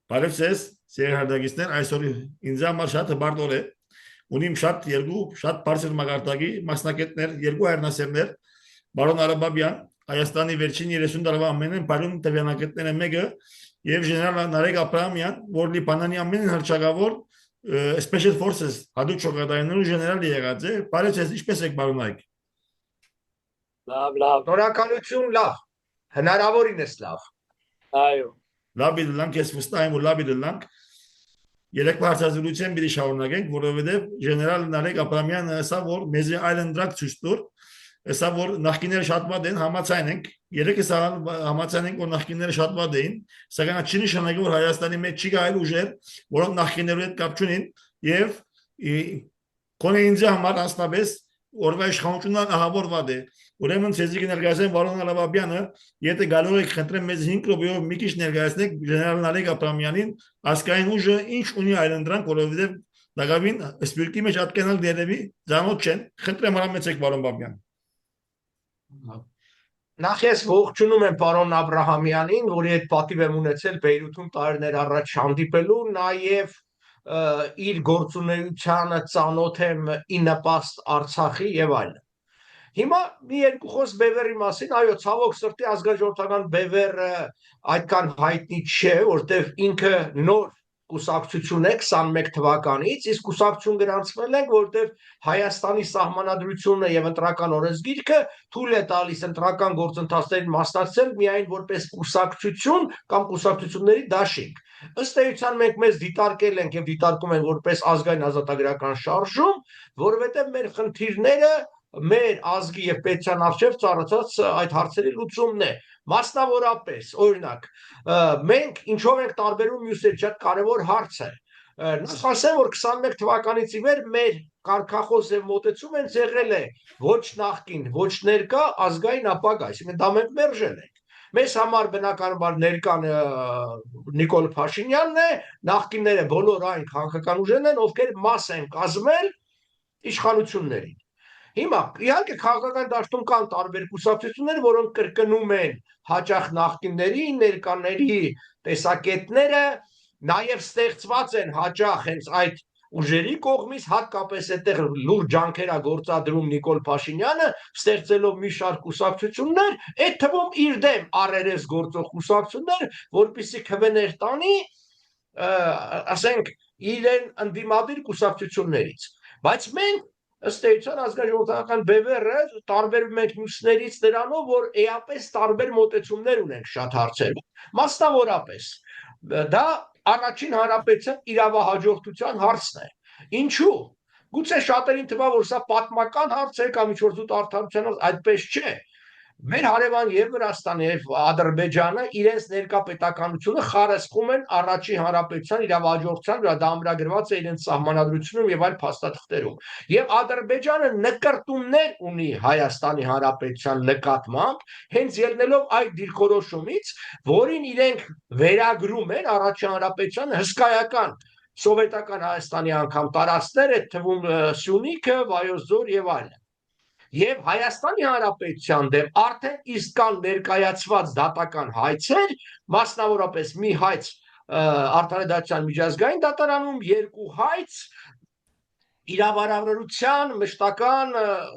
Բարև ձեզ, սիրահարդագիստներ, այսօր ինձ համար շատ հբարդոր է։ Ունիմ շատ շատ բարձր մակարդակի մասնակիցներ, երկու հայրենասերներ, բարոն Արաբաբյան, Հայաստանի վերջին 30 տարվա ամենայն բարուն տվյալակետները մեկը եւ ժեներալ Նարեկ Աբրահամյան, որ Լիբանանի ամենայն հռչակավոր Special Forces հատուկ շրջանառու ժեներալը եղած է։ Բարև ձեզ, ինչպե՞ս եք, բարոն Նարեկ։ Լավ։ Շնորհակալություն, լավ։ Հնարավորինս լավ։ Այո։ Լավ դրանք ես վստահ եմ, որ լավ դրանք երեք բարձրացուցիչ մի շարունակենք, որովհետև ժեներալ Նարեկ Աբրահամյանը ասա, որ մեզի այլընտրանք ցույց տուր, ասա, որ նախկիները շատ վատ են, համաձայն ենք, երեքս համաձայն ենք, որ նախկիները շատ վատ էին, սակայն չի նշանակի, որ Հայաստանի մեջ չի գայել ուժեր, որոնք նախկիներու հետ կապ չունին, եւ կոնե ինձ համար անձնապես օրվա իշխանությունն ահավոր վատ է։ Ուրեմն ցեզի կներկայացնեմ Վարոն Արաբաբյանը, եթե գալու եք խնդրեմ մեզ 5 րոպեով մի քիչ ներկայացնեք ժեներալ Նարեկ Աբրահամյանին, ասկային ուժը ինչ ունի այլընտրանք, որովհետև դակավին սպիրկի մեջ ատկենալ դերևի ծանոթ չեն։ Խնդրեմ հրամեցեք Վարոն Բաբյան։ Նախ ես ողջունում եմ պարոն Աբրահամյանին, որի հետ պատիվ եմ ունեցել Բեյրութում տարիներ առաջ հանդիպելու, նաև իր գործունեությանը ծանոթ եմ ի նպաստ Արցախի եւ այլն։ Հիմա մի երկու խոսք Բևերի մասին, այո, ցավոք սրտի ազգաժողովրդական Բևերը այդքան հայտնի չէ, որտեղ ինքը նոր կուսակցություն է 21 թվականից, իսկ կուսակցություն գրանցվել ենք, որտեղ Հայաստանի սահմանադրությունը եւ ընտրական օրենսգիրքը թույլ է տալիս ընտրական գործընթացներին մասնակցել միայն որպես կուսակցություն կամ կուսակցությունների դաշինք։ Ըստ էության մենք մեզ դիտարկել ենք եւ դիտարկում են որպես ազգային ազատագրական շարժում, որովհետեւ մեր խնդիրները մեր ազգի եւ պետության արժեվ ծառացած այդ հարցերի լուծումն է, մասնավորապես, օրինակ, մենք ինչով ենք տարբերում մյուսների շատ կարևոր հարց է։ Նախ ասեմ, որ 21 թվականից ի վեր մեր կարգախոս եւ մոտեցում են եղել է ոչ նախկին, ոչ ներկա ազգային ապագա, այսինքն դա մենք մերժել ենք։ Մեզ համար բնականաբար ներկան Նիկոլ Փաշինյանն է, նախկինները բոլոր այն քաղաքական ուժերն են, ովքեր մաս են կազմել իշխանություններին։ Հիմա իհարկե քաղաքական դաշտում կան տարբեր կուսակցություններ, որոնք կրկնում են հաճախ նախկինների, ներկաների տեսակետները, նաև ստեղծված են հաճախ հենց այդ ուժերի կողմից, հատկապես այդտեղ լուրջ ջանքեր է գործադրում Նիկոլ Փաշինյանը, ստեղծելով մի շարք կուսակցություններ, այդ թվում իր դեմ առերես գործող կուսակցություններ, որպեսզի քվեներ տանի, ասենք, իրեն ընդդիմադիր կուսակցություններից։ Բայց մենք ըստ էության ազգաժողովրդական Բևերը տարբերվում ենք մյուսներից նրանով, որ էապես տարբեր մոտեցումներ ունենք շատ հարցերում։ Մասնավորապես, դա առաջին հանրապետության իրավահաջորդության հարցն է։ Ինչու՞։ Գուցե շատերին թվա, որ սա պատմական հարց է կամ ինչ-որ զուտ արդարության հարց, այդպես չէ։ Մեր հարևան եւ Վրաստանը եւ Ադրբեջանը իրենց ներկա պետականությունը խարսխում են առաջին հանրապետության իրավահաջորդության վրա, դա ամրագրված է իրենց սահմանադրությունում եւ այլ փաստաթղթերում։ Եվ Ադրբեջանը նկարտումներ ունի Հայաստանի հանրապետության նկատմամբ, հենց ելնելով այդ դիրքորոշումից, որին իրենք վերագրում են առաջին հանրապետության հսկայական սովետական Հայաստանի անգամ տարածքներ, այդ թվում Սյունիքը, Վայոց ձոր եւ այլն։ Եվ Հայաստանի Հանրապետության դեմ արդեն իսկ կան ներկայացված դատական հայցեր, մասնավորապես մի հայց Արտարադատության միջազգային դատարանում, երկու հայց իրավարարության մշտական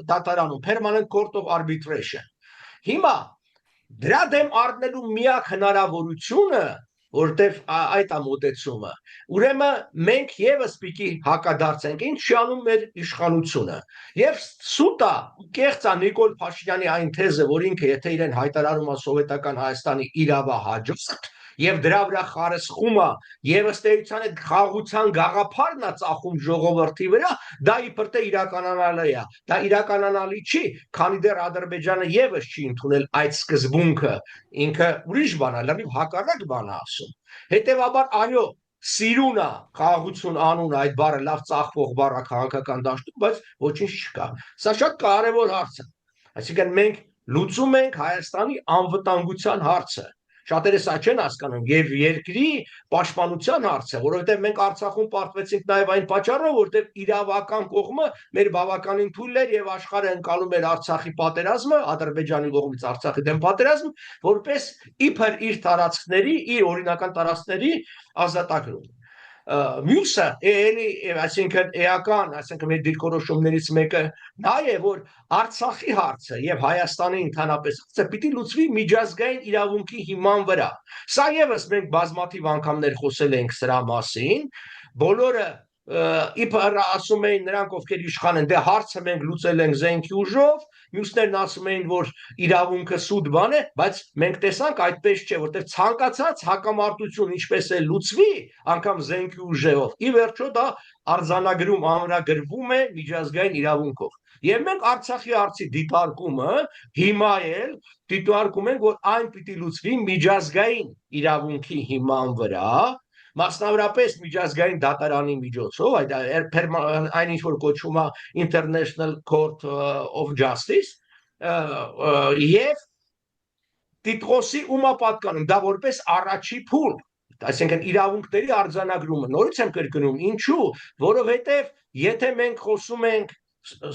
դատարանում, Permanent Court of Arbitration։ Հիմա դրա դեմ առնելու միակ հնարավորությունը, որտեվ այդ է մոտեցումը, ուրեմն մենք եւս պիտի հակադարձենք, ինչի անում մեր իշխանությունը։ Եվ սուտա կեղծ է Նիկոլ Փաշինյանի այն թեզը, որ ինքը եթե իրեն հայտարարում է սովետական Հայաստանի իրավահաջորդ եւ դրա վրա խարսխում է եւ ըստ էության այդ խաղաղության գաղափարն է ծախում ժողովրդի վրա, դա իբր թե իրականանալի է։ Դա իրականանալի չի, քանի դեռ Ադրբեջանը եւս չի ընդունել այդ սկզբունքը, ինքը ուրիշ բան է, լրիվ հակառակ բան է ասում։ Հետևաբար, այո, սիրուն է խաղաղություն անունը, այդ բառը լավ ծախվող բառ է քաղաքական դաշտում, բայց ոչինչ չկա։ Սա շատ կարևոր հարց է։ Այսինքն մենք լուծում ենք Հայաստանի անվտանգության հարցը։ Շատերը սա չեն հասկանում եւ երկրի պաշտպանության հարցը, որովհետեւ մենք Արցախում պարտվեցինք նաեւ այն պատճառով, որովհետեւ իրավական կողմը մեր բավականին թույլ էր եւ աշխարհը ընկալում էր Արցախի պատերազմը, Ադրբեջանի կողմից Արցախի դեմ պատերազմ, որպես իբր իր տարածքների, իր օրինական տարածքների ազատագրում։ Մյուսը էլի, այսինքն էական, այսինքն մեր դիրքորոշումներից մեկը նա է, որ Արցախի հարցը եւ Հայաստանի ընդհանրապես հարցը պիտի լուծվի միջազգային իրավունքի հիման վրա։ Սա եւս մենք բազմաթիվ անգամներ խոսել ենք սրա մասին, բոլորը իբր ասում էին նրանք, ովքեր իշխան են, դե հարցը մենք լուծել ենք զենքի ուժով, մյուսներն ասում էին, որ իրավունքը սուտ բան է, բայց մենք տեսանք այդպես չէ, որտեղ ցանկացած հակամարտություն ինչպես է լուծվի, անգամ զենքի ուժով, ի վերջո դա արձանագրում ամրագրվում է միջազգային իրավունքով։ Եվ մենք Արցախի հարցի դիտարկումը հիմա էլ դիտարկում ենք, որ այն պիտի լուծվի միջազգային իրավունքի հիման վրա, մասնավորապես միջազգային դատարանի միջոցով, այն ինչ որ կոչվում է International Court of Justice, եւ տիտղոսի ումա պատկանում, դա որպես առաջի փուլ, այսինքն իրավունքների արձանագրումը, նորից եմ կրկնում, ինչու, որովհետեւ եթե մենք խոսում ենք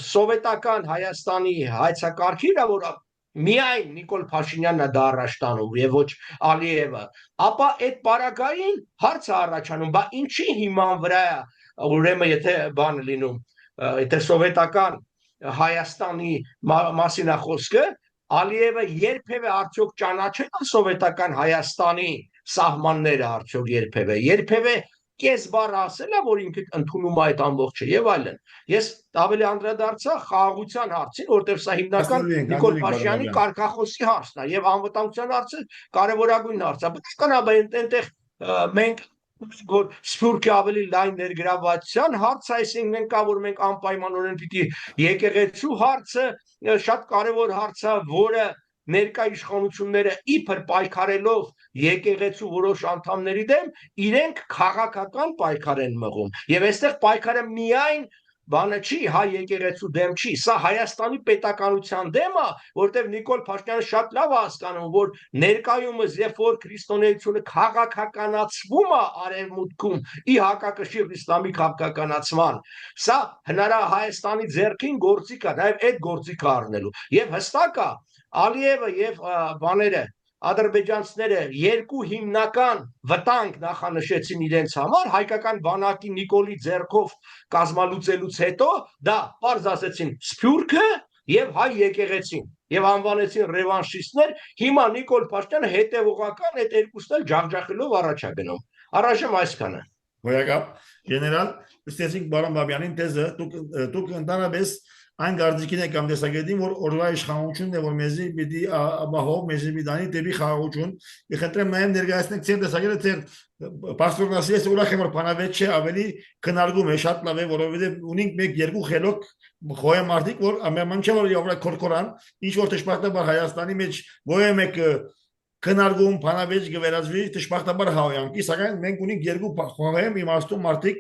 սովետական Հայաստանի հայցակարգի վրա, որ միայն Նիկոլ Փաշինյանն է դա առաջ տանում եւ ոչ Ալիևը, ապա այդ պարագային հարցը առաջանում, բա ինչի հիման վրա է, ուրեմն եթե բան լինում, եթե սովետական Հայաստանի մասին է խոսքը, Ալիևը երբևէ արդյոք ճանաչել է սովետական Հայաստանի սահմանները արդյոք երբևէ կես բառ ասել է, որ ինքը ընդունում է այդ ամբողջը եւ այլն։ Ես ավելի անդրադարձա խաղաղության հարցին, որտեղ սա հիմնական Նիկոլ Փաշինյանի կարգախոսի հարցն է եւ անվտանգության հարցը կարեւորագույն հարց է։ Բնականաբար այնտեղ մենք որ սփյուռքի ավելի լայն ներգրավվածության հարց, այսինքն կա, որ մենք անպայմանորեն պիտի եկեղեցու հարցը շատ կարեւոր հարց է, որը ներկա իշխանությունները իբր պայքարելով եկեղեցու որոշ անդամների դեմ իրենք քաղաքական պայքար են մղում եւ այստեղ պայքարը միայն բանը չի, հայ եկեղեցու դեմ չի, սա Հայաստանի պետականության դեմ է, որտեղ Նիկոլ Փաշինյանը շատ լավ է հասկանում, որ ներկայումս երբ որ քրիստոնեությունը քաղաքականացվում է արևմուտքում ի հակակշիռ իսլամի քաղաքականացման, սա Հայաստանի ձեռքին գործիք է, նաեւ այդ գործիքը առնելու եւ հստակ է Ալիևը եւ բաները ադրբեջանցիները երկու հիմնական վտանգ նախանշեցին իրենց համար հայկական բանակի Նիկոլի ձեռքով կազմալուծելուց հետո դա պարզ ասեցին Սփյուռքը եւ հայ եկեղեցին եւ անվանեցին ռևանշիստներ հիմա Նիկոլ Փաշինյանը հետեւողական այդ երկուսն էլ ջախջախելով առաջ է գնում առայժմ այսքանը Հոյակապ գեներալ ստեցինք բարոն Բաբյանին տեզը դուք ընդհանրապես այն գարձիկին է կամ տեսակետին, որ օրվա իշխանությունն է, որ մեզի պիտի ապահով, մեզի պիտանի դեպի խաղաղություն։ Ես խնդրեմ նաև ներկայացնեք ձեր տեսակետը, ձեր պաստորնասի ես ուրախ եմ, որ բանավեճ չէ, ավելի քննարկում է, շատ լավ է, որովհետև ունենք մեկ երկու խելոք խոյամարտիկ, որ ամեն չէ, որ яв라 կորկորան, ինչ որ դժբախտաբար Հայաստանի մեջ ո մեկ քննարկում բանավեճ գվերածվի դժբախտաբար հայանքի, սակայն մենք ունենք երկու խոհեմ իմաստուն մարդիկ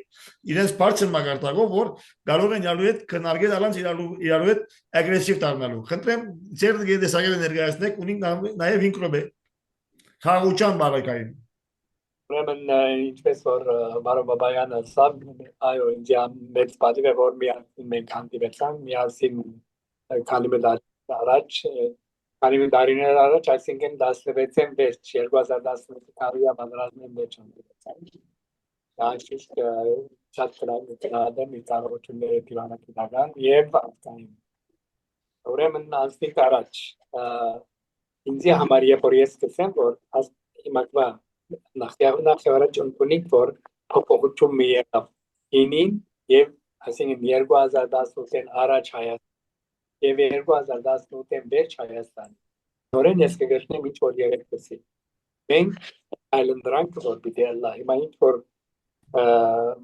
իրենց բարձր մակարդակով, որ կարող են իրարու հետ քննարկել առանց իրարու հետ ագրեսիվ դառնալու։ Խնդրեմ ձեր տեսակետը ներկայացնեք, ունենք նաև 5 րոպե խաղաղության բարակային։ Ուրեմն ինչպես որ Մարո Բաբայանը ասավ, այո, ինձ մեծ պատիվ է որ մենք հանդիպեցանք միասին քանի առաջ Քանի տարիներ առաջ, այսինքն 16-ին վերջ 2016 տարվա պատերազմի մեջ հանդիպեցանք։ Դա ճիշտ շատ կրադեմ իշխանությունների դիվանագիտական եւ ազգային։ Ուրեմն անցնենք առաջ։ Ինձ համար երբ որ ես սկսեմ որ հիմա նախ ունենք որ փոփոխություն մի եղավ ինին եւ այսինքն 2018-ին առաջ Հայաստան եւ 2018-ին վերջ Հայաստան։ Նորեն ես կգրտնեմ ինչ որ երեք տեսի։ Մենք այլանդրանք որ պիտի լա, հիմա ինչ որ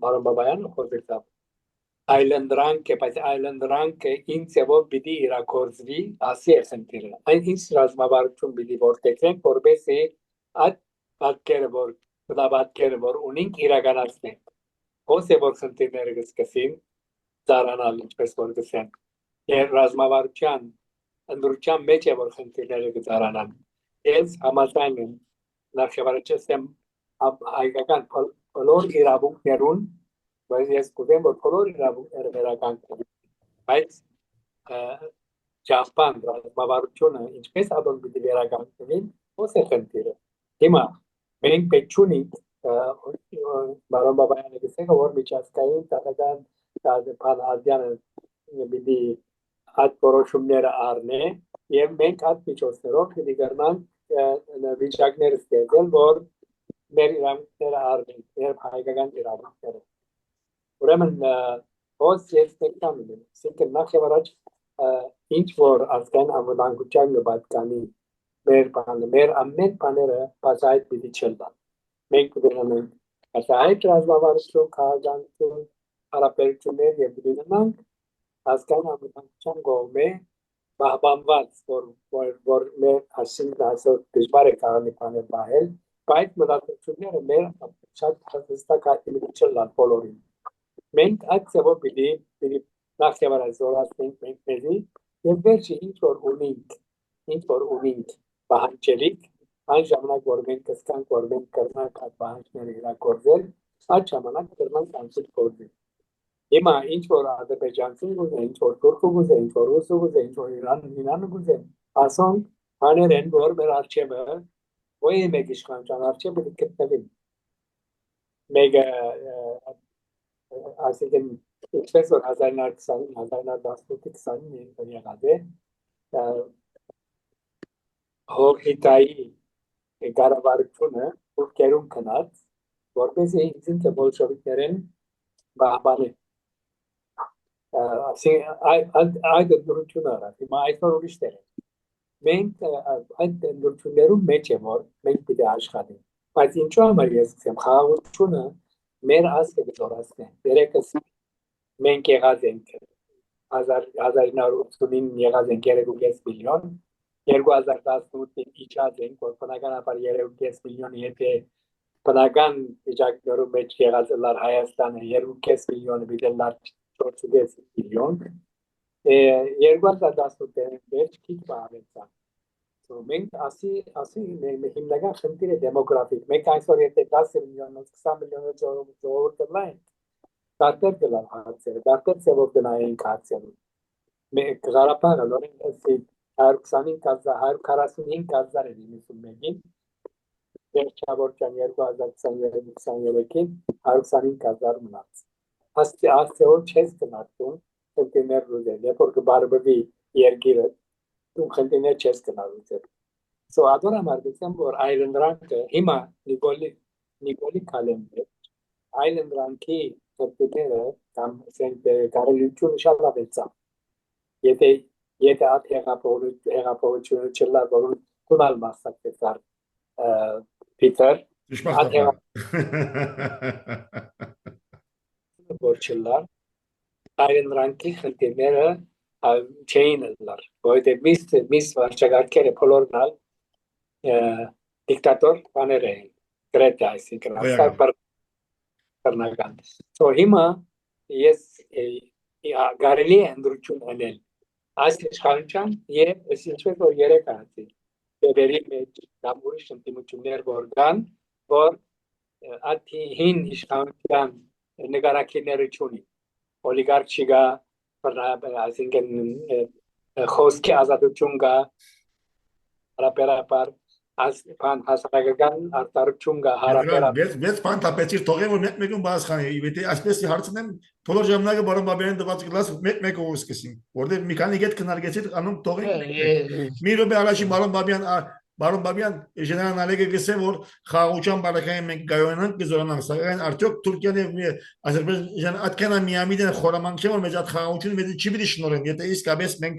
Մարոն Բաբայանը խոսեցավ։ Այլանդրանք, բայց այլանդրանքը ինձ որ պիտի իրակորձվի, ասի է խնդիրը։ Այն ինչ ռազմավարություն պիտի որտեղենք, որովհետեւ այդ պատկերը որ ունենք իրականացնենք։ Ոնց որ խնդիրները կսկսին ծառանալ ինչպես որ գսեն։ Եվ ռազմավարության ընդրության մեջ է որ խնդիրները կծառանան։ Ես համաձայն եմ նախևարաչեմ հայկական բոլոր իրավունքներուն, բայց ես կուզեմ, որ բոլոր իրավունքները վերականգնվեն, բայց Ճապան ռազմավարությունը ինչպես ադոն պիտի վերականգնվին, ո՞ս է խնդիրը։ Հիմա մենք պետք չունենք բարոն Բաբայանը գսենք, որ միջազգային տեղական բանալյանը պիտի այդ որոշումները առնե եւ մենք այդ միջոցներով պիտի կրնանք վիճակներ ստեղծել, որ մեր իրավունքները առնենք, մեր հայկական իրավունքները։ Ուրեմն ո՞ս ես տեկտամ եմ, ասենք նախ եւ առաջ ինչ որ ազգային անվտանգության նպատականի մեր ամեն բաները բացայտ պիտի չլան։ Մենք կդնենք բացայտ ռազմավարություն, քաղաքականություն, հարաբերություններ եւ դինանք ազգային անվտանգության կողմէ բահբանված, որ մեր հասինն այսօր դժվար է կարողանի բաներ բահել, բայց մտածությունները մեր շատ հստակ չլան բոլորին։ Մենք այդ ծավալ պիտի նախ եւ առաջ զորացնենք մենք մեզի եւ վերջի ինչ որ ունենք բանջերիկ այն ժամանակ որ մենք կսկանք որ մենք կրնանք այդ բանջերը իրագործել այդ ժամանակ կրնանք անցել գործել հիմա ինչ որ ադրբեջանցին գուզեն ինչ որ թուրքը գուզեն ինչ որ ռուսը գուզեն ինչ որ իրանը գուզեն ասոն հաներ են որ մեր արչեվը ոյ մեկ իշխանության արչեվը գտնվի մեգա ասիկեն ինչպես որ 1920-1918 եղած է հողիտայի գարավարությունը ուրկերում կնած որպեսզի ինձ բոլշևիկներեն բահբանեն այդ դրությունը հիմա այսօր ուրիշ տեղ մենք այդ դրություններում մեջ եմ որ մենք պիտի աշխատենք բայց ինչու համար ես ասեմ խաղաղությունը մեր ազգը դուրասն է երեքս մենք եղած ենք 1989 եղած ենք 3.5 միլիոն 2018-ին իջած ենք որ բնականաբար 3.5 միլիոնը եթե բնական վիճակներում մեջ եղած լար Հայաստանը 2.5 միլիոնը բիդելար 4.5 միլիոն 2018-ին մեջ քիչ բավարարեցա մենք ասի հիմնական խնդիրը դեմոգրաֆիկ մենք այսօր եթե 10 միլիոնից 20 միլիոնը ժողովուրդ կլանք Դարտեր գլար հարցերը, դարտեր ծևով գնայինք հարցերում։ Մենք Ղարաբաղը նորեն 145 հազար է 91-ին, վերջավորջան 2022-23-ին 125 հազար մնաց։ Աստեղոր չես գնացում, խնդիրներ լուծել, երբ որ կբարբվի երկիրը, դու խնդիրներ չես գնալուծել։ So ադոր համարվեցեմ, որ այլընտրանքը, հիմա Նիկոլի Կալենբեր, այլընտրանքի խնդիրները կամ կարելիությունը շատ ավելցա։ Եթե այդ հեղափոխությունը չլար, որում կունալ մասնակցեցար Պիտեր, որ չլար, այլընտրանքի խնդիրները չէին լար, որովհետև միս վարչագարկերը բոլորնալ դիկտատոր բաներ էին, գրեթե այսինքն Կրնական։ So հիմա ես գարելի է ընդրություն անել այս իշխանության եւ ինչպես որ երեք ասի բերի մեջ կամ ուրիշ ընդդիմություններ որ կան որ ատի հին իշխանության նկարակիները չունի օլիգարխ չկա այսինքն խոսքի ազատություն կա հարաբերաբար Pan հասարակական արտարություն կա հարաբերաբար Վեց բան տապեցիր թողեմ որ մեկ-մեկում բացխանի եթե այսպես հարցնեմ բոլոր ժամանակը բարոն Բաբյանին տված գլաս մեկ-մեկ ու սկսեմ որտեղ մի քանի գետ քննարկեցիք անում թողենք մի րոպե առաջի բարոն Բաբյան ժեներալ Նալեգը գսե որ խաղաղության բարակային մենք գայունանք կզորանանք սակայն արդյոք Թուրքիան եւ Ադրբեջան այդքան միամիտ են խորամանկ որ մեծ այդ խաղաղությունը մեծ չի պիտի շնորհեն եթե իսկապես մենք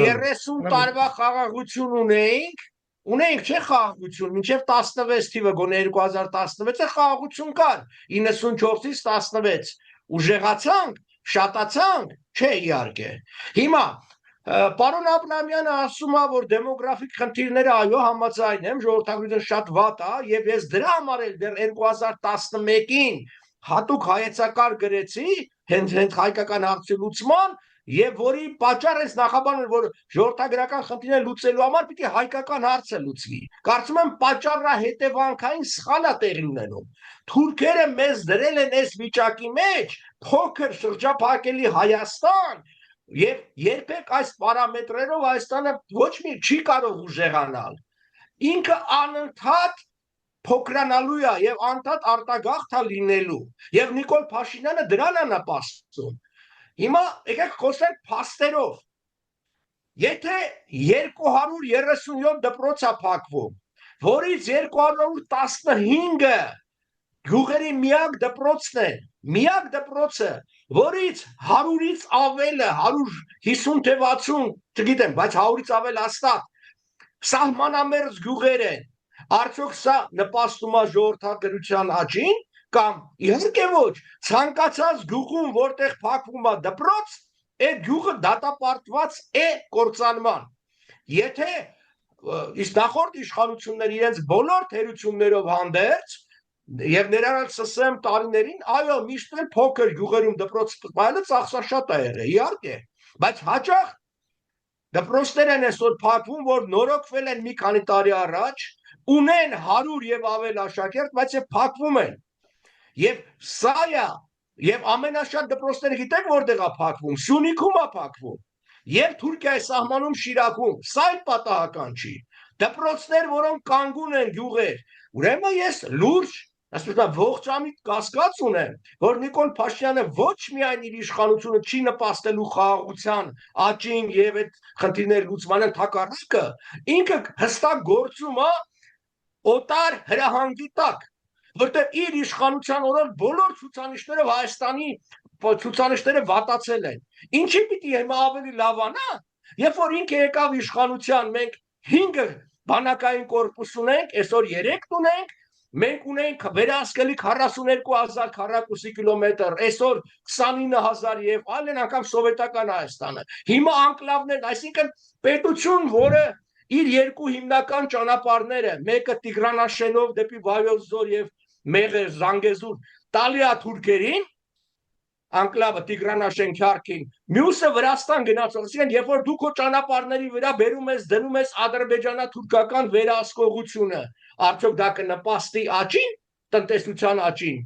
30 տարվա խաղաղություն ունեինք չէ խաղաղություն, մինչև 16 թիվը գոնե 2016-ը խաղաղություն կար, 94-ից 16, ուժեղացանք, շատացանք, չէ իհարկե։ Հիմա, պարոն Աբրահամյանը ասում է, որ դեմոգրաֆիկ խնդիրները այո համաձայն եմ, ժողովրդագրությունը շատ վատ է, եւ ես դրա համար էլ դեռ 2011-ին հատուկ հայեցակար գրեցի, հենց հայկական հարցի լուծման, եւ որի պատճառ է նախաբանել, որ ժողովրդագրական խնդիրները լուծելու համար պիտի հայկական հարցը լուծվի։ Կարծում եմ պատճառը հետևանքային սխալ է տեղի ունենում։ Թուրքերը մեզ դրել են այս վիճակի մեջ, փոքր շրջափակելի Հայաստան, եւ երբեք այս պարամետրերով Հայաստանը ոչ մի չի կարող ուժեղանալ։ Ինքը անընդհատ փոքրանալու է եւ անդադ արտագաղթ է լինելու եւ Նիկոլ Փաշինյանը դրան է նպաստում։ Հիմա եկեք խոսենք փաստերով։ Եթե 237 դպրոց է փակվում, որից 215-ը գյուղերի միակ դպրոցն է, միակ դպրոցը, որից 100-ից ավելը, 150 թե 60, չգիտեմ, բայց 100-ից ավել հաստատ սահմանամերձ գյուղեր են, արդյոք սա նպաստում է ժողովրդագրության աճին, կամ իհարկե ոչ, ցանկացած գյուղում, որտեղ փակվում է դպրոց, այդ գյուղը դատապարտված է կործանման։ Եթե իսկ նախորդ իշխանությունները իրենց բոլոր թերություններով հանդերձ եւ ներառած ՍՍՄ տարիներին, այո, միշտ էլ փոքր գյուղերում դպրոց պահելը ծախսաշատ է եղել, իհարկե, բայց հաճախ դպրոցներ են այսօր փակվում, որ նորոգվել են մի քանի տարի առաջ, ունեն 100 եւ ավել աշակերտ, բայց եւ փակվում են։ Եվ սա է, եւ ամենաշատ դպրոցները գիտեք որտեղ է փակվում, Սյունիքում է փակվում, եւ Թուրքիայի սահմանում Շիրակում, սա էլ պատահական չի։ Դպրոցներ, որոնք կանգուն են գյուղեր, ուրեմն ես լուրջ, ասես ողջամիտ կասկած ունեմ, որ Նիկոլ Փաշինյանը ոչ միայն իր իշխանությունը չի նպաստելու խաղաղության աճին եւ այդ խնդիրների լուծման ընդհակառակը, ինքը հստակ գործում է օտար հրահանգի տակ, որտեղ իր իշխանության օրոք բոլոր ցուցանիշները Հայաստանի ցուցանիշները վատացել են։ Ինչի պիտի հիմա ավելի լավանա, երբ որ ինքը եկավ իշխանության, մենք 5 բանակային կորպուս ունենք, այսօր 3 ունենք, մենք ունենք վերահսկելի 42,000 քառակուսի կիլոմետր, այսօր 29,000 եւ այլն, անգամ սովետական Հայաստանը։ Հիմա անկլավներ, այսինքն պետություն, որը իր երկու հիմնական ճանապարհները, մեկը Տիգրանաշենով դեպի Վայոց ձոր եւ Մեղր Զանգեզուր, տալի է թուրքերին, անկլավը Տիգրանաշեն Քյարքին, մյուսը Վրաստան գնացող, այսինքն երբ որ դու քո ճանապարհների վրա բերում ես, դնում ես ադրբեջանա-թուրքական վերահսկողությունը, արդյոք դա կնպաստի աճին, տնտեսության աճին։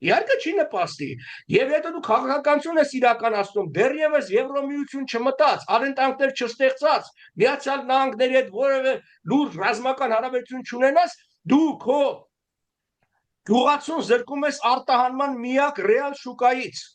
Իհարկե չի նպաստի։ Եվ եթե դու քաղաքականություն ես իրականացնում, դեռևս Եվրոմիություն չմտած, արենտանքներ չստեղծած, Միացյալ Նահանգների հետ որևէ լուրջ ռազմական հարաբերություն չունենաս, դու քո գյուղացուն զրկում ես արտահանման միակ ռեալ շուկայից։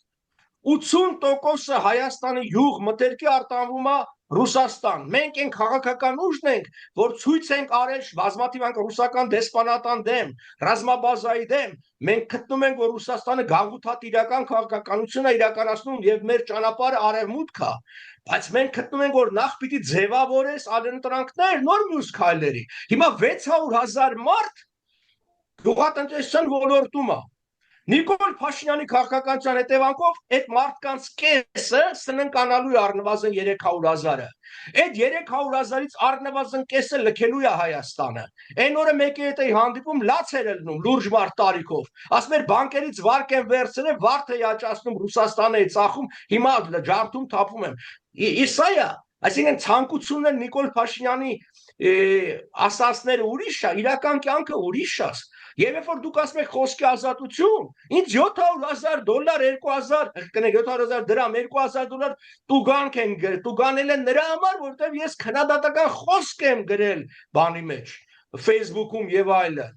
80% Հայաստանի յուղ մթերքի արտահանվում է Ռուսաստան։ Մենք այն քաղաքական ուժն ենք, որ ցույց ենք արել բազմաթիվ անգամ ռուսական դեսպանատան դեմ, ռազմաբազայի դեմ։ Մենք գտնում ենք, որ Ռուսաստանը գաղութատիրական քաղաքականություն է իրականացնում եւ մեր ճանապարհը արևմուտք է։ Բայց մենք գտնում ենք, որ նախ պիտի ձևավորես ալենտրանքներ նոր մյուս քայլերի։ Հիմա 600,000 մարդ գյուղատնտեսության ոլորտում է։ Նիկոլ Փաշինյանի քաղաքականության հետևանքով այդ մարդկանց կեսը սննկանալու է առնվազն 300,000-ը։ Այդ 300,000-ից առնվազն կեսը լքելու է Հայաստանը։ Այն օրը մեկի հետ էի հանդիպում, լաց էր ելնում լուրջ մարդ տարիքով։ Ասում էր բանկերից վարկ են վերցրել, վարդը յաճացնում Ռուսաստանը է ծախում, հիմա ջարդում թափում եմ։ Իսա է, այսինքն ցանկությունն է Նիկոլ Փաշինյանի ասածները ուրիշ է, իրական կյանքը ուրիշ է։ Եվ երբ որ դուք ասում եք խոսքի ազատություն, ինձ $700,000, 2,000, կնեք 700,000 դրամ, 2,000 դոլար տուգանք են գրել, տուգանել են նրա համար, որտեղ ես քննադատական խոսք եմ գրել բանի մեջ, Facebook-ում եւ այլն։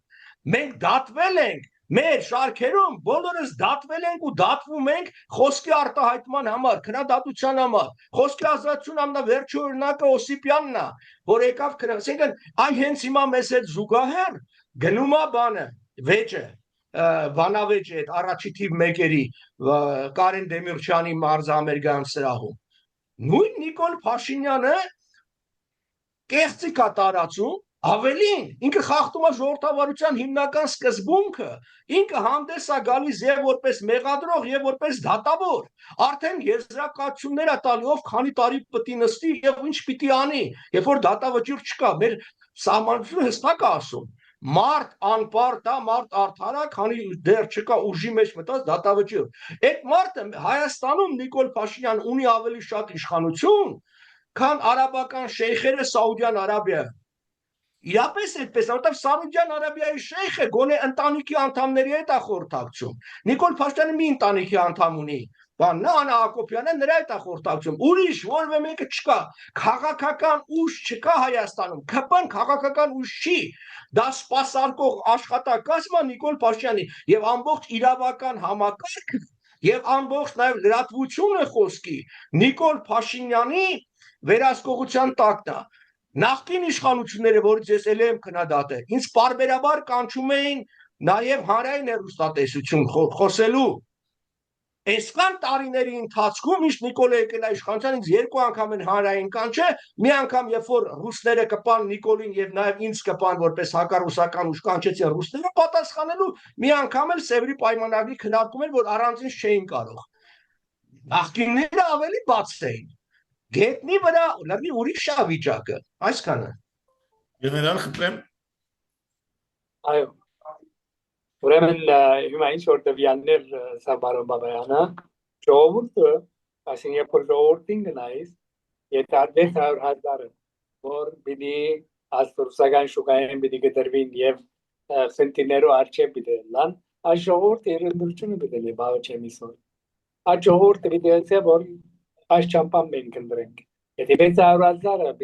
Մենք դատվել ենք, մեր շարքերում բոլորս դատվել ենք ու դատվում ենք խոսքի արտահայտման համար, քննադատության համար։ Խոսքի ազատություն ամենավերջի օրինակը Օսիպյանն է, որ եկավ քննադատության, այ հենց հիմա մեզ հետ զուգահեռ գնում է բանը, վեճը, վանավեճը այդ առաջի թիվ մեկերի Կարեն Դեմիրճյանի մարզահամերգայում սրահում։ Նույն Նիկոլ Փաշինյանը կեղծիք է տարածում, ավելին, ինքը խախտում է ժողովրդավարության հիմնական սկզբունքը, ինքը հանդես է գալիս եւ որպես մեղադրող եւ որպես դատավոր, արդեն եզրակացություններ է տալի, ով քանի տարի պիտի նստի եւ ինչ պիտի անի, երբ որ դատավճիռ չկա, մեր սահմանությունը հստակ է ասում։ Մարդ անպարտ է, մարդ արդար է, քանի դեռ չկա ուժի մեջ մտած դատավճիռ։ Այդ մարդը Հայաստանում Նիկոլ Փաշինյան ունի ավելի շատ իշխանություն, քան արաբական շեյխերը Սաուդյան Արաբիայում։ Իրապես այդպես, որովհետև Սաուդյան Արաբիայի շեյխը գոնե ընտանիքի անդամների հետ է խորհրդակցում։ Նիկոլ Փաշինյանը մի ընտանիքի անդամ ունի, բան Անա Հակոբյանը նրա հետ է խորհրդակցում։ Ուրիշ որևէ մեկը չկա։ Քաղաքական ուժ չկա Հայաստանում։ ԿՊ-ն քաղաքական ուժ չի։ Դա սպասարկող աշխատակազմը Նիկոլ Փաշինյանի եւ ամբողջ իրավական համակարգը եւ ամբողջ նաեւ լրատվությունը խոսքի Նիկոլ Փաշինյանի վերահսկողության տակն է։ Նախկին իշխանությունները, որից ես ելի եմ քննադատել, ինձ պարբերաբար կանչում էին նաև հանրային հեռուստատեսություն խոսելու։ Այսքան տարիների ընթացքում ինչ Նիկոլը եկել է իշխանության, ինձ երկու անգամ են հանրային կանչել, մի անգամ երբ որ ռուսները կպան Նիկոլին եւ նաև ինձ կպան որպես հակառուսական ուժ կանչեցին ռուսները պատասխանելու, մի անգամ էլ Սևրի պայմանագրի քննարկում էր, որ առանց ինձ չէին կարող։ Նախկինները ավելի բաց էին։ Գետնի վրա լրի ուրիշ է վիճակը, այսքանը։ Գեներալ խնդրեմ։ Այո։ Ուրեմն հիմա ինչ որ տվյալներ սա բարոն Բաբայանը ժողովուրդը, այսինքն երբ որ ժողովրդին գնայիս, եթե 600,000 որ պիտի աստրուսական շուկայեն պիտի գտրվին եւ խնդիրներով արժե պիտի լան, այս ժողովուրդը երանդրությունը պիտի լի բավը չեմի սոր։ Այս ժողովուրդը պիտի ասե որ այս ճամփան մենք ընտրենք։ Եթե 600,000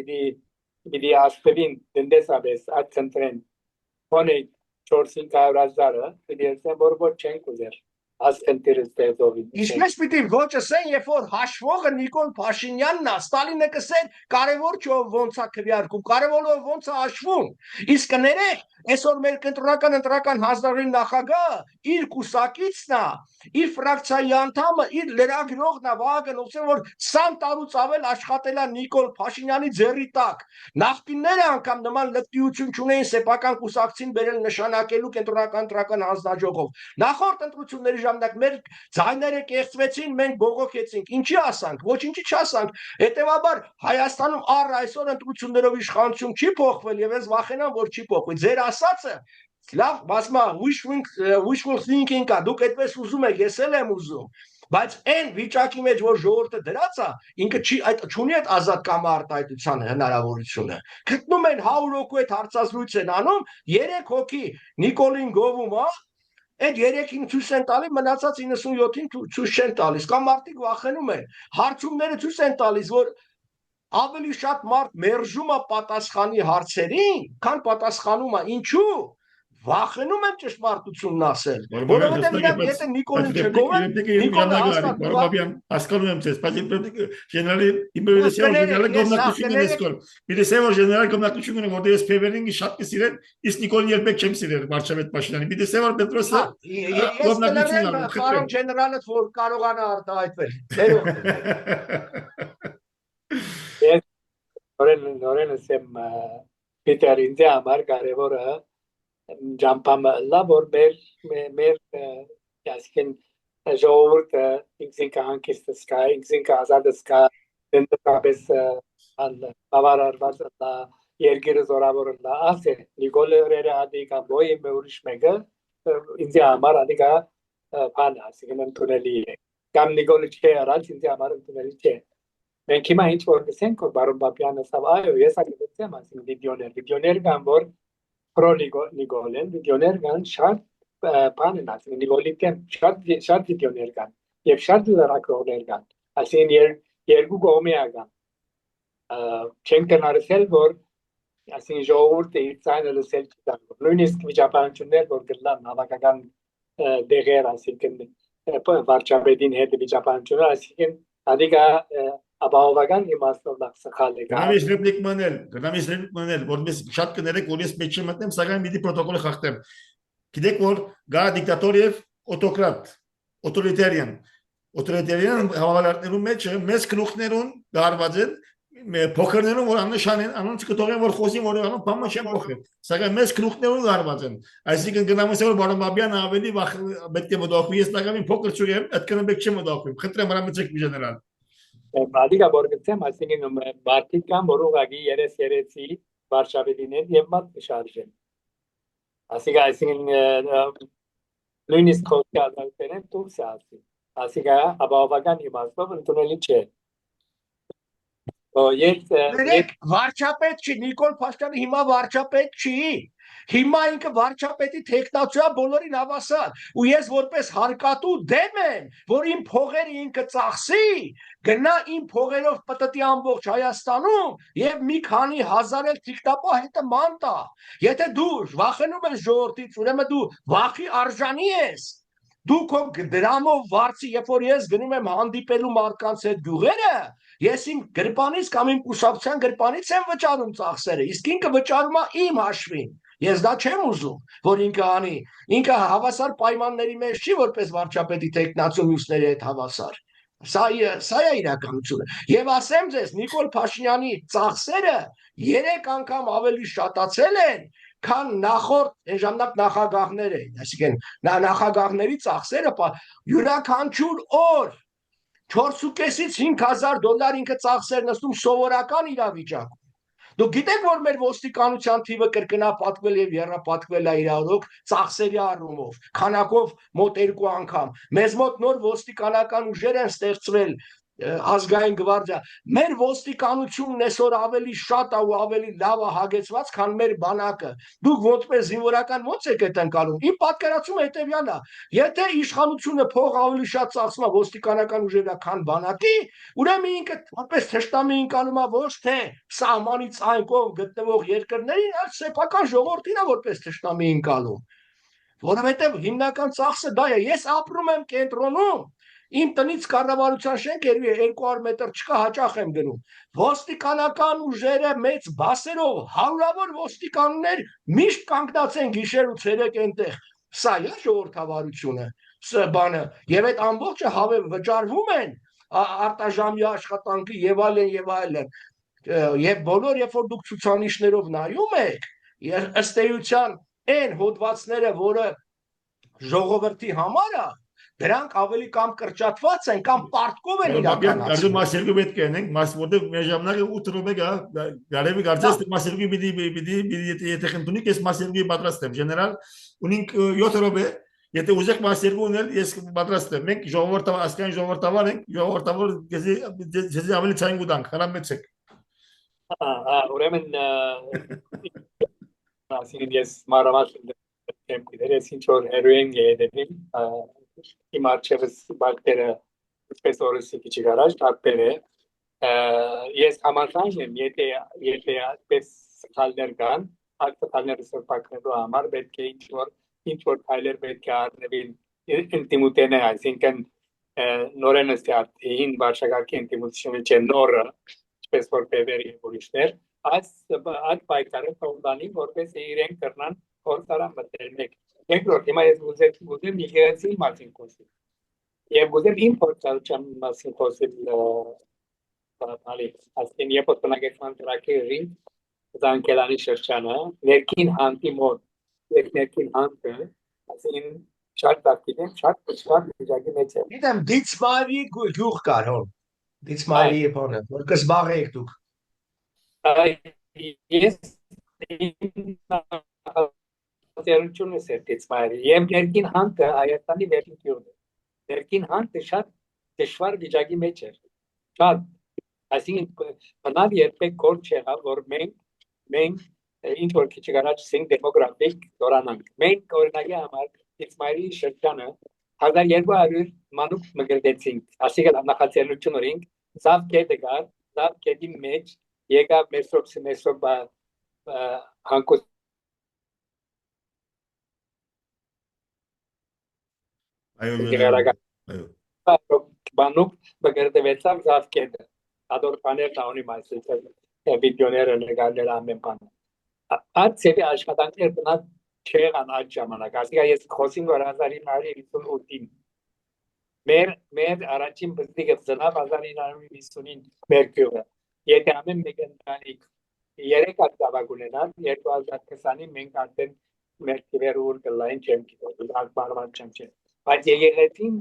պիտի ասպրին դնդեսաբես այդ ցենտրեն քոնե 400,000 պիտի ասեն որ ոչ չենք ուզեր ասկենտիրս դեզովին։ Ինչպես պիտի ոչ ասեն, երբ որ հաշվողը Նիկոլ Փաշինյանն է, Ստալինը կսեր կարևոր չէ ոնց է քվեարկում, կարևորը ոնց է հաշվում։ Իսկ ներեք, այսօր մեր կենտրոնական ընտրական հանձնարարի նախագահը իր կուսակիցն է, իր ֆրակցիայի անդամը, իր լրագրողն է Վահագն Օսիպյանը, որ 20 տարուց ավել աշխատել է Նիկոլ Փաշինյանի ձեռի տակ։ Նախկինները անգամ նման լկտիություն չունեին սեփական կուսակցին բերել նշանակելու կենտրոնական ընտրական հանձնաժողով։ Նախորդ ընտրությունների ժամանակ մեր ձայները կեղծվեցին, մենք բողոքեցինք։ Ինչի ասանք, ոչինչի չասանք։ Հետևաբար Հայաստանում առ այսօր ընտրություններով իշխանություն չի փոխվել եւ ես վախենամ, որ չի փոխվի։ Ձեր ասածը լավ, բասմա wishful thinking կա, դուք այդպես ուզում եք, ես էլ եմ ուզում, բայց այն վիճակի մեջ, որ ժողովուրդը դրած է, ինքը չունի այդ ազատ կամարտահայտության հնարավորությունը։ Գտնում են 100 հոգու այդ հարցազրույց են անում, 3 հոգի Նիկոլին գովում, այդ 3-ին ցույց են տալի, մնացած 97-ին ցույց չեն տալիս, կամ մարդիկ վախենում են։ Հարցումները ցույց են տալիս, որ ավելի շատ մարդ մերժում է պատասխանի հարցերին, քան պատասխանում է։ Ինչու՞։ Վախենում եմ ճշմարտությունն ասել, որովհետև իրանք եթե Նիկոլին չգովեն, Նիկոլը հաստատ Բաբյան, հասկանում եմ ձեզ, բայց գեներալի իմպերիալիզացիոն գոմնակցությունն է սկոր։ Պիտի որ գեներալ գոմնակցությունն է, որտեղ ես Փեվերինգի շատ կսիրեն, իսկ Նիկոլին երբեք չեմ սիրել Վարշավետ Փաշինյանի։ Պիտի որ Պետրոսը գոմնակցությունն է, պարոն գեներալը որ կարողանա արտահայտվել։ Նորեն ասեմ Պիտեր ինձ համար կարևորը Ջամփամը լավ որ մեր ասկեն ժողովուրդը ինքնին հանգիստ սկա, ինքնին ազատ սկա, դենտապես բավարարված է, երկիրը զորավոր է, ասե Նիկոլը հադիկա բոյ ուրիշ մեկը ինձ համար հադիկա բան ասիկն ընդունելի է։ Կամ Նիկոլը չէ առաջ ինձ համար ընդունելի չէ։ Մենք հիմա ինչ որ գսենք որ բարոն Բաբյանը ասավ, այո, ես ակետեմ ասին վիդեոներ կան որ Նիկոլեն վիդեոներ կան շատ բան են ասին Նիկոլի դեմ շատ վիդեոներ կան եւ շատ լրագրողներ կան ասին երկու կողմի կան չենք գնարսել որ ասին ժողովուրդը իր ցայնը լսել չկան նույնիսկ վիճապանություններ որ գլան հավաքական դեղեր ասին վարչապետին հետ վիճապանությունը ասին ադիգա ապահովական իմաստով սխալ է։ Գնամիս ռեպլիկ մնել, որպես շատ կներեք, որ ես մեջ չեմ մտնեմ, սակայն մի պրոտոկոլը խախտեմ։ Գիտեք, որ գա դիկտատոր եւ օտոկրատ, օտորիտարիան հավալարներու մեջ մեծ գլուխներուն դարված են, փոքրներուն որ աննշան են, անոնց կթողեն որ խոսին, որ անոնք բամը չեն փոխել։ Սակայն մեծ գլուխներուն դարված են։ Այսինքն գնամս որ բարոն Բաբյանը ավելի պետք է մտածի, ես նկատի փոքր չուղեմ, այդ կնաբեք չեմ մտածում։ Խնդրեմ հրամեցեք գեներալ։ Բադիգա բորգեցեմ, այսինքն մարդիկ կան, որ ուղղակի երեսի Վարշավետին են եւ մատ շարժեն։ Ասիկա նույնիսկ խոսքի ազատներեն դուրս է ասի։ Ասիկա ապահովական իմաստով ընդունելի չէ։ Երեք վարչապետ չի, Նիկոլ Փաշինյանը հիմա վարչապետ չի։ Հիմա ինքը վարչապետի տեխնացիա բոլորին հավասար։ Ու ես որպես հարկատու դեմ եմ, որ իմ փողերը ինքը ծախսի, գնա իմ փողերով պտտի ամբողջ Հայաստանում եւ մի քանի հազար էլ թիկտապա հետը ման տա։ Եթե դու վախենում ես ժողովրդից, ուրեմն դու վախի արժանի ես։ Դու քո դրամով վարձի, երբ որ ես գնում եմ հանդիպելու մարդկանց հետ գյուղերը, ես իմ գրպանից կամ իմ կուսակցության գրպանից եմ վճարում ծախսերը, իսկ ինքը վճարում է իմ հաշվին։ Ես դա չեմ ուզում, որ ինքը անի։ Ինքը հավասար պայմանների մեջ չի, որպես վարչապետի տեխնացու մյուսների հետ հավասար։ Սա է իրականությունը։ Եվ ասեմ ձեզ, Նիկոլ Փաշինյանի ծախսերը 3 անգամ ավելի շատացել են, քան նախորդ ժամանակ նախագահներ էին, այսինքն նախագահների ծախսերը յուրաքանչյուր օր 4.5-ից 5,000 դոլար ինքը ծախսեր նստում սովորական իրավիճակում։ Դուք գիտեք, որ մեր ոստիկանության թիվը կրկնապատկվել եւ եռապատկվել է իրավունք ծախսերի առումով, քանակով մոտ 2 անգամ։ Մեզ մոտ նոր ոստիկանական ուժեր են ստեղծվել, ազգային գվարդիա։ Մեր ոստիկանությունն այսօր ավելի շատ է ու ավելի լավ է հագեցված, քան մեր բանակը։ Դուք որպես զինվորական ո՞նց եք այդ ընկալում։ Իմ պատկերացումը հետեւյալն է. եթե իշխանությունը փող ավելի շատ ծախսում է ոստիկանական ուժերա, քան բանակի, ուրեմն ինքը որպես թշնամի ընկալում է ոչ թե սահմանից այն կողմ գտնվող երկրներին, այլ սեփական ժողովրդին է որպես թշնամի ընկալում։ Որովհետեւ հիմնական ծախսը դա է։ Ես ապրում եմ կենտրոնում, իմ տնից կառավարության շենքերի 200 մետր չկա, հաճախ եմ գնում։ Ոստիկանական ուժերը մեծ բասերով հարյուրավոր ոստիկաններ միշտ կանգնած են գիշեր ու ցերեկ այնտեղ։ Սա է ժողովրդավարությունը, սա բանը։ Եվ այդ ամբողջը վճարվում են արտաժամյա աշխատանքի եւ այլն։ Եվ բոլոր երբ որ դուք ցուցանիշներով նայում եք, ըստ էության այն հոդվածները, որը ժողովրդի համար է, դրանք ավելի կամ կրճատված են, կամ պարտքով են իրականացվում։ Կարծում մաս երկու պետք է ունենք, մաս որտեղ մեր ժամանակը 8 րոպե գա, գարեւի կարծես թե մաս երկու պիտի եթե խնդունիք ես մաս երկու պատրաստ եմ, գեներալ ունենք 7 րոպե, եթե ուզեք մաս երկու ունել, ես պատրաստ եմ։ Մենք ժողովրդավար, ասկային ժողովրդավար ենք, ժողովրդավոր գեզի ավելի ցայն գուտանք, հրամեցեք։ Ուրեմն ասին ես մարամաս եմ դերես ինչ որ հերոին գեդին իմ արչևս բակտերը այսպես օրսի քիչ գարաժ տարբեր է ես համաձայն եմ եթե այսպես սխալներ կան ակտուալները սրբակնելու համար պետք է ինչ որ քայլեր պետք է առնվին ինտիմուտեն է այսինքն նորեն ստեղծին վարչակարգի ինտիմությունը չէ նորը այսպես որ բևերի ուրիշներ այս պայքարը կողմանի որպես իրենք կրնան Որտարան մտել մեկ երկրորդ հիմա ես ուզեմ եկեղեցի մասին խոսել եւ ուզեմ իմ փորձառության մասին խոսել բանալի ասեն երբ որ բնակեցման ծրագրերի զանգելանի շրջանը ներքին հանդի մոտ ներքին հանդը ասեն շատ տակտիկեն շատ վիճակի մեջ է գիտեմ դիցմարի գյուղ կար հոն դիցմարի բանը որ կզբաղեիք դուք ես Տերությունս է դիցմարի եւ ներքին հանդը Հայաստանի վերջին գյուղն է ներքին հանդը շատ դժվար վիճակի մեջ է շատ այսինքն բնավ երբեք կոր չեղավ որ մենք ինչ որ քիչ առաջ ասենք դեմոգրաֆիկ դորանանք մենք օրինակի համար դիցմարի շրջանը 1200 մանուկ մգրտեցինք ասիկա նախաձեռնություն ունենք զավ կետը գար զավ կետի մեջ եկավ մեսոբ հանկոս Banuk բգրտվեցավ զավկետը ադորփաներ տաունի մասից վիդեոները նկարներ ամեն բանը այդ ծեվի աշխատանքներ բնավ չեղան այդ ժամանակ ասիկա ես խոսին որ 1958-ին մեր առաջին բզդիկը ծնավ 1950-ին մեր գյուղը եթե ամեն մեկ ընտանիք 3 ակտավակ ունենան 2020-ին մենք արդեն մեր քիվերուր կլայն չեմ գիտել ակբարման չեմ բայց եկեղեցին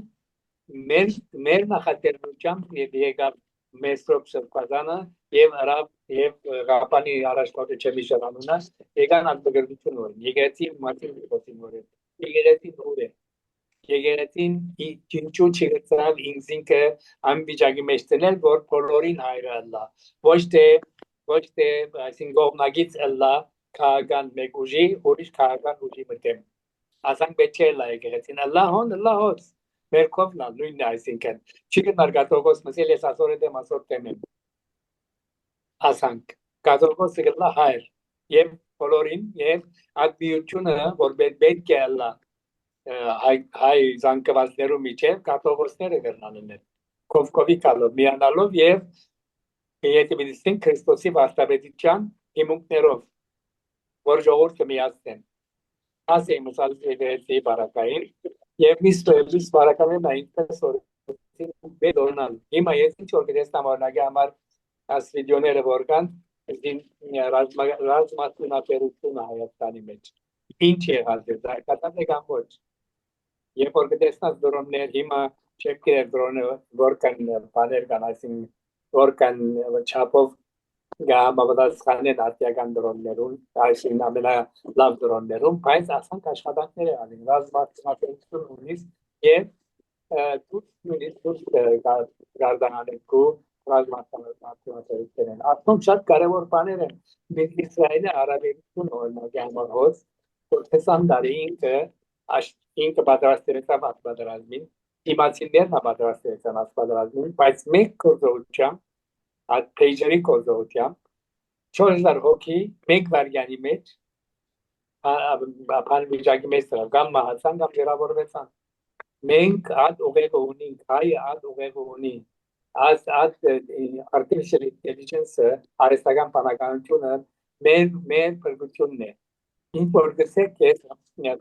մեր նախաձեռնությամբ եկավ Mesrop Sırpkazan'a ev Rapani araçlarda çemişler anına yegan adbegirdiçün var. Yegetin matin bipotin var. Yegetin ure. Yegetin kinçu çiğirtsav inzinke ambicagi meştenel gor kolorin hayrı Allah. Voşte singovnagit Allah kagan meguji horiş kagan uji metem. Asan beçela yegetin Allah hot. Merkovla nույնն է այսինքն չիկը նարգատողոս մսել ես ասորը դեմ ասոր տեմեմ ասանք կատողոսը գլա հայր եւ բոլորին եւ ադմիությունը որ պետք է լա հայ զանգվածներու միջև կատողոսները գրնանեն կովկովի կալով միանալով եւ եթե միստին Քրիստոսի վաստաբեդիչյան հիմունքներով որ ժողովուրդը միացնեն ասեմ մսալի բարակային Եվ միս բարականեն այնպես որ բեդորնալ հիմա ես ինչ որ գտեսtam օրինակի համար աս վիդեոները որ կան ռազմատունապերությունը Հայաստանի մեջ ինչ եղած է դա կատակ է կամ ոչ երբ որ գտեսնած դրոններ հիմա չեք գրել դրոնը որ կան բաներ կան այսինքն որ կան չափով գամավդասխանեն արտիական դրոններուն այսինքն ամենալավ դրոններում բայց ասանք աշխատանքներ ալին ռազմատունապերություն ունիս եւ դուք գարդանանեկու ռազմատունապերությունն ասում շատ կարևոր բաներ են մենք Իսրայելը արաբերություն օրինակ համար հոց որ տեսան դարի ինքը պատրաստեցավ պատերազմին իմացիներն պատրաստեցան պատերազմին բայց մեկ կողոչամ At pejeri kozotya, çoğuzlar hoki, mek vergani met, pan vijagi mesra, gam mahasan, gam jeravor vesan. Mek ad uvego uni, kai ad uvego uni. As artificial intelligence, arestagan panagantuner, men pergutyunne. In porgese kes,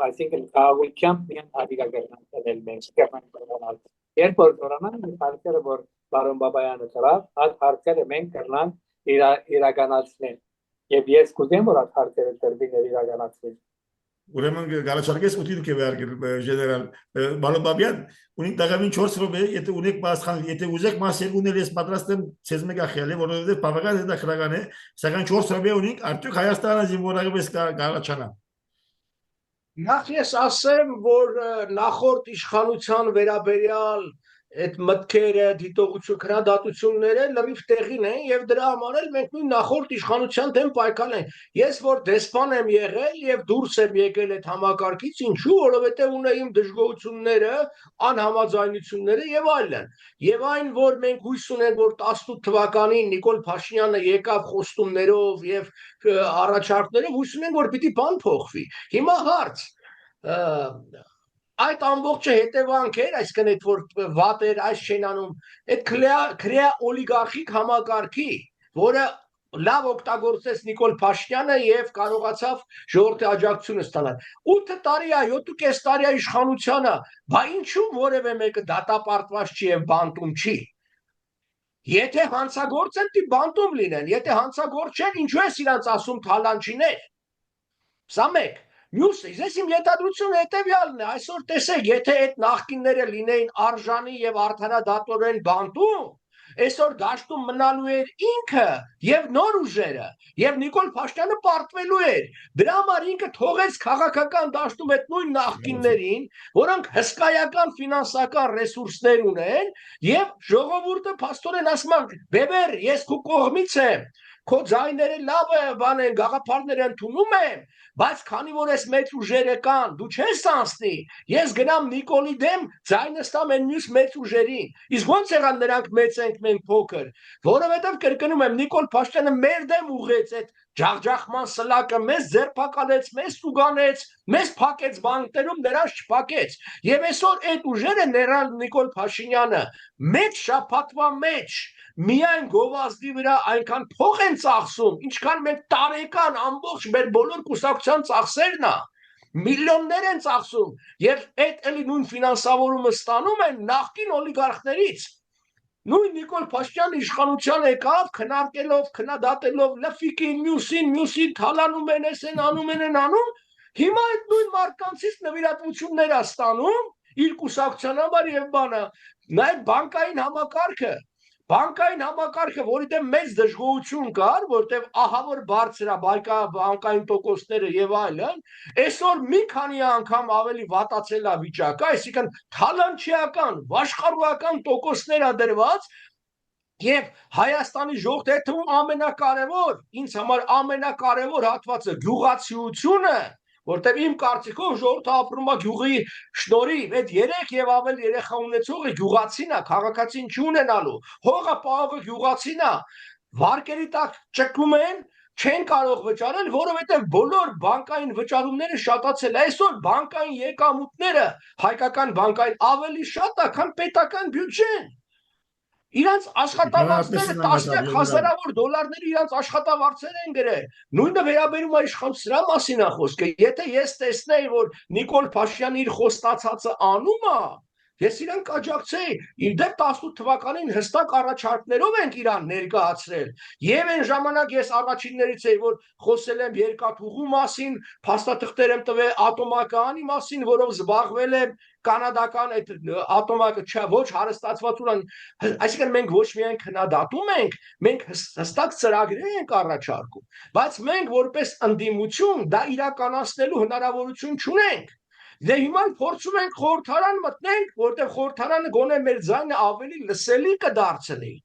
I think we can't be an adiga garnan men, kefan garnan. Airport oranan, parker vor Բարոն Բաբայանը ծրավ, այդ հարցերը մենք կրնանք իրականացնել։ Եվ ես կուզեմ, որ այդ հարցերը տրվին իրականացնել։ Ուրեմն գալաչարկես ուտիք է վերգել գեներալ Բարոն Բաբյան, ունի դակամին 4 րոպե, եթե ունեք մասխան, եթե ուզեք մասեր ունել ես պատրաստ եմ ցեզ մեկ ախյալի, որովհետև բավական հետաքրքրական է, սակայն 4 րոպե ունենք, արդյոք Հայաստանը զինվորակպես կառաջանա։ Նախ ես ասեմ, որ նախորդ իշխանության վերաբերյալ այդ մտքերը, դիտողություն, քննադատությունները լրիվ տեղին են եւ դրա համար էլ մենք նույն նախորդ իշխանության դեմ պայքարենք։ Ես որ դեսպան եմ եղել եւ դուրս եմ եկել այդ համակարգից, ինչու, որովհետեւ ունեի իմ դժգոհությունները, անհամաձայնությունները եւ այլն։ Եվ այն, որ մենք հույս ունենք, որ 18 թվականին Նիկոլ Փաշինյանը եկավ խոստումներով եւ առաջարկներով, հույս ունենք, որ պիտի բան փոխվի։ Հիմա հարց Այդ ամբողջը հետևանքեր, այսինքն այդ որ վատեր այս չեն անում, այդ քրեա օլիգարխիկ համակարգի, որը լավ օգտագործեց Նիկոլ Փաշինյանը եւ կարողացավ ժողովրդի աջակցությունը ստանալ։ 8 տարի է, 7.5 տարի է իշխանությանը, բա ինչու որևէ մեկը դատապարտված չի եւ բանտում չի։ Եթե հանցագործ են, դի բանտում լինեն, եթե հանցագործ չեն, ինչու է իրանց ասում թալանչիներ։ Սա մեկ Մյուս ես իմ ենթադրությունը հետևյալն է, այսօր տեսեք, եթե այդ նախկինները լինեին արժանի եւ արդարադատորեն բանտում, այսօր դաշտում մնալու էր ինքը եւ նոր ուժերը, եւ Նիկոլ Փաշինյանը պարտվելու էր։ Դրա համար ինքը թողեց քաղաքական դաշտում այդ նույն նախկիններին, որոնք հսկայական ֆինանսական ռեսուրսներ ունեն, եւ ժողովուրդը փաստորեն ասում է, «Բեբեր, ես քո կողմից եմ»։ Քո ձայները լավ բան են, գաղափարներ ընդունում եմ, բայց քանի որ այս մեծ ուժերը կան, դու չես անցնի, ես գնամ Նիկոլի դեմ, ձայնս տամ այն մյուս մեծ ուժերին։ Իսկ ո՞նց եղան նրանք մեծ ենք, մենք փոքր, որովհետև կրկնում եմ, Նիկոլ Փաշինյանը մեր դեմ ուղղեց այդ ջախջախման սլակը, մեզ ձերբակալեց, մեզ ստուգանեց, մեզ փակեց բանկերում, նրանց չփակեց։ Եվ այսօր այդ ուժերը ներառ Նիկոլ Փաշինյանը մեծ շաբաթվա մեջ միայն գովազդի վրա այնքան փող են ծախսում, ինչքան մեր տարեկան ամբողջ մեր բոլոր կուսակցության ծախսերն է, միլիոններ են ծախսում, եւ այդ էլի նույն ֆինանսավորումը ստանում են նախկին օլիգարխներից։ Նույն Նիկոլ Փաշինյանը իշխանության եկավ, քննարկելով, քննադատելով լֆիկին, մյուսին թալանում են, են անում, հիմա այդ նույն մարկանցից նվիրատվություններ է ստանում իր կուսակցության համար եւ բանը, նայեք բանկային համակարգը Բանկային համակարգը, որի դեմ մեծ դժգոհություն կար, որտեղ ահավոր բարձր է բանկային տոկոսները եւ այլն, այսօր մի քանի անգամ ավելի վատացել է վիճակը, այսինքն թալանչիական, վաշխառուական տոկոսներ է դրված եւ Հայաստանի ժողովրդի թվում ամենակարևոր, ինձ համար ամենակարևոր հատվածը գյուղացիությունը, որտեղ իմ կարծիքով ժողովուրդը ապրում է գյուղի շնորհիվ, այդ 3 եւ ավել երեխա ունեցողը գյուղացին է, քաղաքացին չունենալու, հողը պահողը գյուղացին է, վարկերի տակ ճկում են, չեն կարող վճարել, որովհետեւ բոլոր բանկային վճարումները շատացել է, այսօր բանկային եկամուտները հայկական բանկային ավելի շատ է, քան պետական բյուջեն։ Իրանց աշխատավարձները տասնյակ հազարավոր դոլարների իրանց աշխատավարձեր են գրել։ Նույնը վերաբերում է իշխանության մասին է խոսքը։ Եթե ես տեսնեի, որ Նիկոլ Փաշինյանը իր խոստացածը անում է, ես իրան կաջակցեի։ Իդեպ 18 թվականին հստակ առաջարկներով ենք իրան ներկայացրել։ Եվ այն ժամանակ ես առաջիններից էի, որ խոսել եմ երկաթուղու մասին, փաստաթղթեր եմ տվել ատոմակայանի մասին, որով զբաղվել եմ կանադական այդ ատոմակը ոչ հարստացված ունեն, այսինքն մենք ոչ միայն քննադատում ենք, մենք հստակ ծրագրեր ենք առաջարկում, բայց մենք որպես ընդդիմություն դա իրականացնելու հնարավորություն չունենք։ Դե հիմա փորձում ենք խորհրդարան մտնենք, որտեղ խորհրդարանը գոնե մեր ձայնը ավելի լսելի կդարձնի։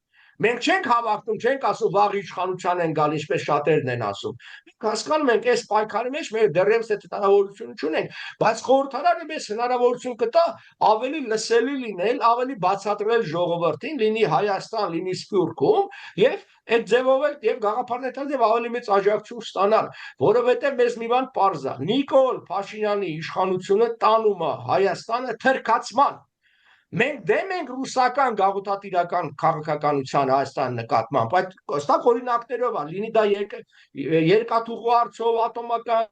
Մենք չենք հավակնում, չենք ասում վաղ իշխանության են գալ, ինչպես շատերն են ասում։ Մենք հասկանում ենք, այս պայքարի մեջ մեր դեռևս այդ հնարավորությունը չունենք, բայց խորհրդարանը մեզ հնարավորություն կտա ավելի լսելի լինել, ավելի բացատրել ժողովրդին, լինի Հայաստան, լինի Սփյուռքում, եւ այդ ձևով էլ եւ գաղափարներთან եւ ավելի մեծ աջակցություն ստանալ, որովհետեւ մեզ մի բան պարզ է, Նիկոլ Փաշինյանի իշխանությունը տանում է Հայաստանը թրքացման։ Մենք դեմ ենք ռուսական գաղութատիրական քաղաքականության Հայաստան նկատմամբ, այդ հստակ օրինակներով է, լինի դա երկաթուղու հարցով, ատոմական